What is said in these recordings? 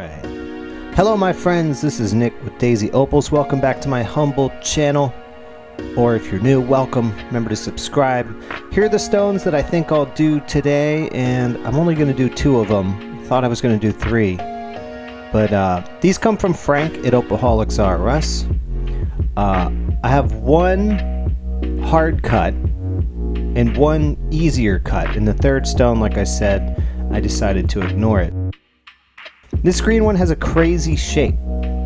Alright. Hello my friends, this is Nick with Daisy Opals. Welcome back to my humble channel. Or if you're new, welcome. Remember to subscribe. Here are the stones that I think I'll do today, and I'm only going to do 2 of them. Thought I was going to do 3. But these come from Frank at OpalholicsrUS. I have one hard cut and one easier cut. And the third stone, like I said, I decided to ignore it. This green one has a crazy shape.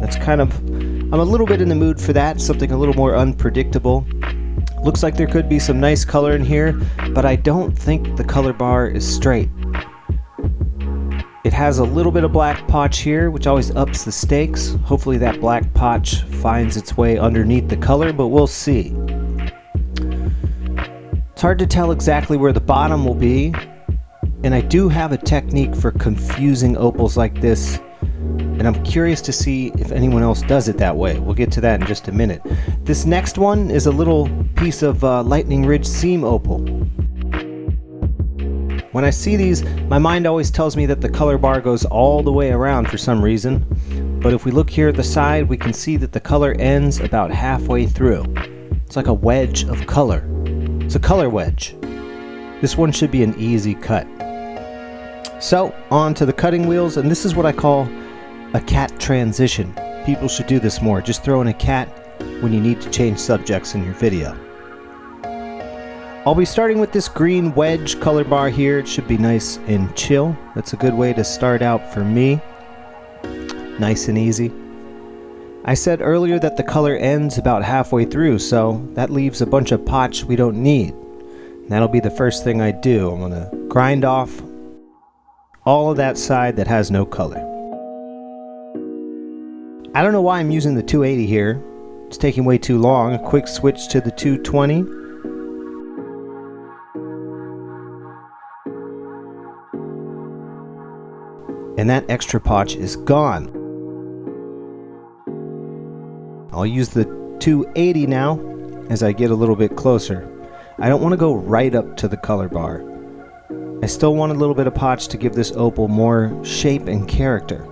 That's kind of, I'm a little bit in the mood for that, something a little more unpredictable. Looks like there could be some nice color in here, but I don't think the color bar is straight. It has a little bit of black potch here, which always ups the stakes. Hopefully that black potch finds its way underneath the color, but we'll see. It's hard to tell exactly where the bottom will be. And I do have a technique for confusing opals like this, and I'm curious to see if anyone else does it that way. We'll get to that in just a minute. This next one is a little piece of Lightning Ridge seam opal. When I see these, my mind always tells me that the color bar goes all the way around for some reason, but if we look here at the side, we can see that the color ends about halfway through. It's like a wedge of color. It's a color wedge. This one should be an easy cut. So, on to the cutting wheels, and this is what I call a cat transition. People should do this more. Just throw in a cat when you need to change subjects in your video. I'll be starting with this green wedge color bar here. It should be nice and chill. That's a good way to start out for me. Nice and easy. I said earlier that the color ends about halfway through, so that leaves a bunch of potch we don't need. That'll be the first thing I do. I'm going to grind off all of that side that has no color. I don't know why I'm using the 280 here. It's taking way too long. A quick switch to the 220. And that extra potch is gone. I'll use the 280 now as I get a little bit closer. I don't want to go right up to the color bar. I still want a little bit of potch to give this opal more shape and character.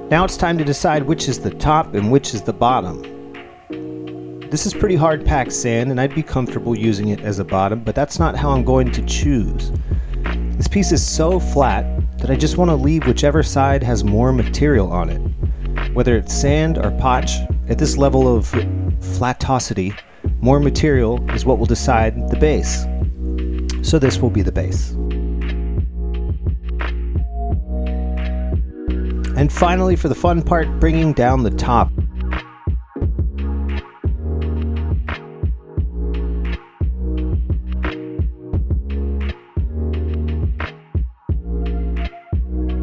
Now it's time to decide which is the top and which is the bottom. This is pretty hard packed sand, and I'd be comfortable using it as a bottom, but that's not how I'm going to choose. This piece is so flat that I just want to leave whichever side has more material on it. Whether it's sand or potch, at this level of flatosity, more material is what will decide the base. So this will be the base. And finally, for the fun part, bringing down the top.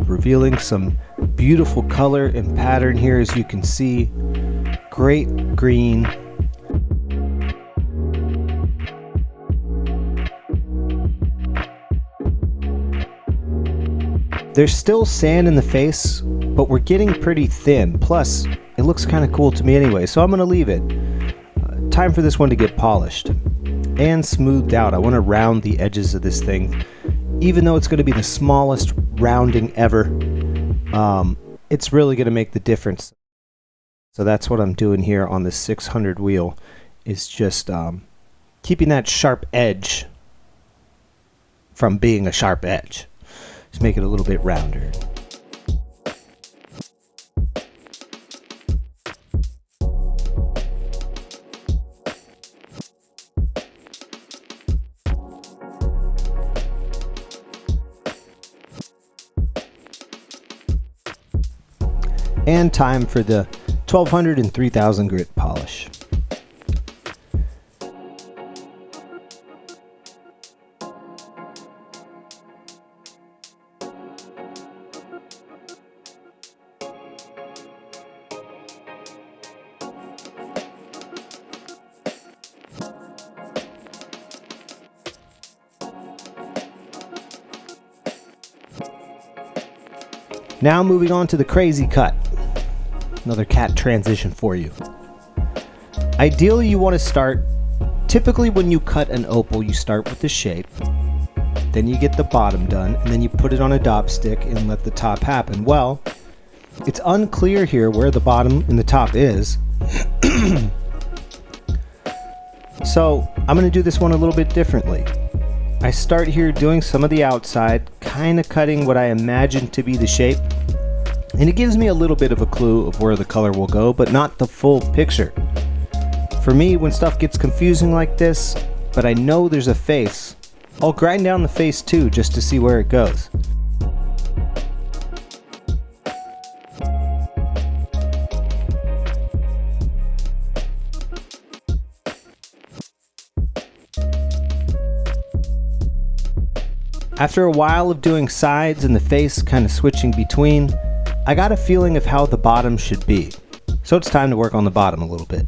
Revealing some beautiful color and pattern here, as you can see. Great green. There's still sand in the face, but we're getting pretty thin. Plus, it looks kind of cool to me anyway, so I'm going to leave it. Time for this one to get polished and smoothed out. I want to round the edges of this thing. Even though it's going to be the smallest rounding ever, it's really going to make the difference. So that's what I'm doing here on the 600 wheel, is just keeping that sharp edge from being a sharp edge. Just make it a little bit rounder. And time for the 1200 and 3000 grit polish. Now moving on to the crazy cut. Another cat transition for you. Ideally, you want to start, typically when you cut an opal, you start with the shape. then you get the bottom done, and then you put it on a dop stick and let the top happen. Well, it's unclear here where the bottom and the top is. So I'm going to do this one a little bit differently. I start here doing some of the outside, kind of cutting what I imagine to be the shape. And it gives me a little bit of a clue of where the color will go, but not the full picture. For me, when stuff gets confusing like this, but I know there's a face, I'll grind down the face too, just to see where it goes. After a while of doing sides and the face kind of switching between, I got a feeling of how the bottom should be. So it's time to work on the bottom a little bit.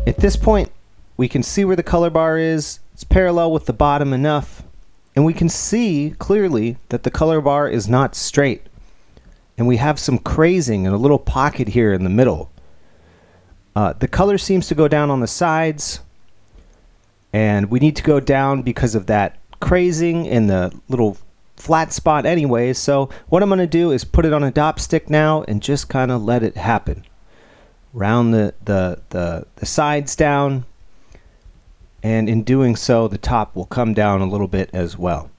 At this point, we can see where the color bar is. It's parallel with the bottom enough, and we can see clearly that the color bar is not straight. And we have some crazing and a little pocket here in the middle. The color seems to go down on the sides, and we need to go down because of that crazing and the little flat spot anyway. So what I'm going to do is put it on a dop stick now and just kind of let it happen. Round the sides down, and in doing so the top will come down a little bit as well.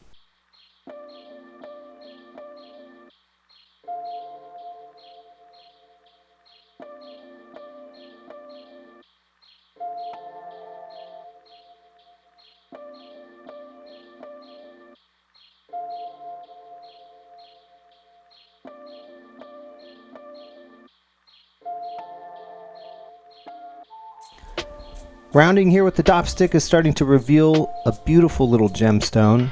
Rounding here with the dop stick is starting to reveal a beautiful little gemstone.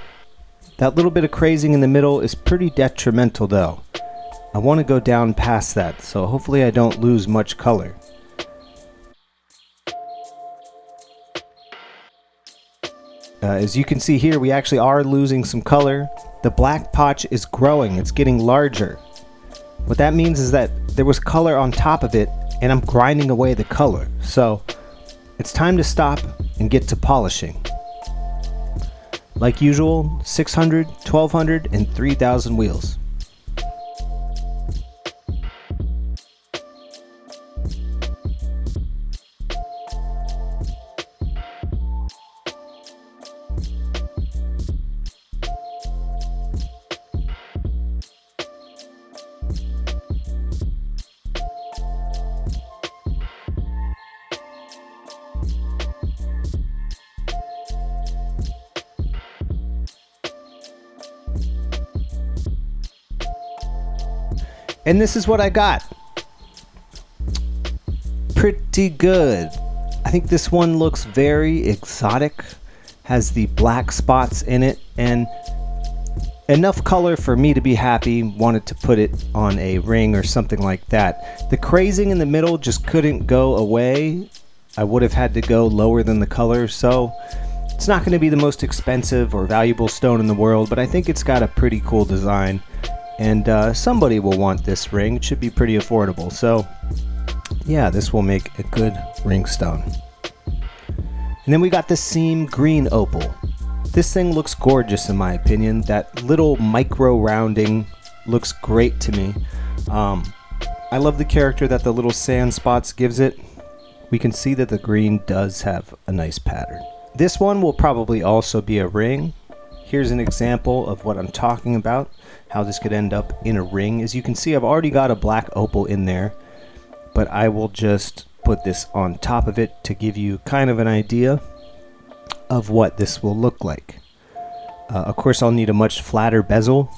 That little bit of crazing in the middle is pretty detrimental though. I want to go down past that, so hopefully I don't lose much color. As you can see here, we actually are losing some color. The black patch is growing, it's getting larger. What that means is that there was color on top of it, and I'm grinding away the color. So it's time to stop and get to polishing. Like usual, 600, 1200, and 3000 wheels. And this is what I got. Pretty good. I think this one looks very exotic. Has the black spots in it and enough color for me to be happy. Wanted to put it on a ring or something like that. The crazing in the middle just couldn't go away. I would have had to go lower than the color, so it's not going to be the most expensive or valuable stone in the world, but I think it's got a pretty cool design. And somebody will want this ring. It should be pretty affordable. So yeah, this will make a good ring stone. And then we got the seam green opal. This thing looks gorgeous in my opinion. That little micro rounding looks great to me. I love the character that the little sand spots gives it. We can see that the green does have a nice pattern. This one will probably also be a ring. Here's an example of what I'm talking about, how this could end up in a ring. As you can see, I've already got a black opal in there, but I will just put this on top of it to give you kind of an idea of what this will look like. Of course, I'll need a much flatter bezel,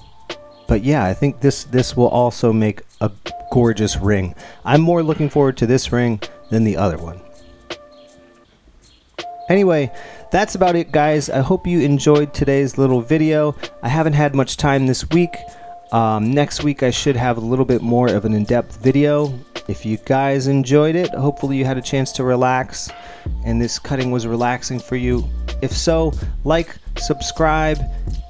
but yeah, I think this will also make a gorgeous ring. I'm more looking forward to this ring than the other one. Anyway, That's about it, guys. I hope you enjoyed today's little video. I haven't had much time this week. Next week I should have a little bit more of an in-depth video. If you guys enjoyed it, hopefully you had a chance to relax and this cutting was relaxing for you. If so, like, subscribe,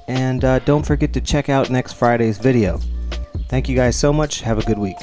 and don't forget to check out next Friday's video. Thank you guys so much. Have a good week.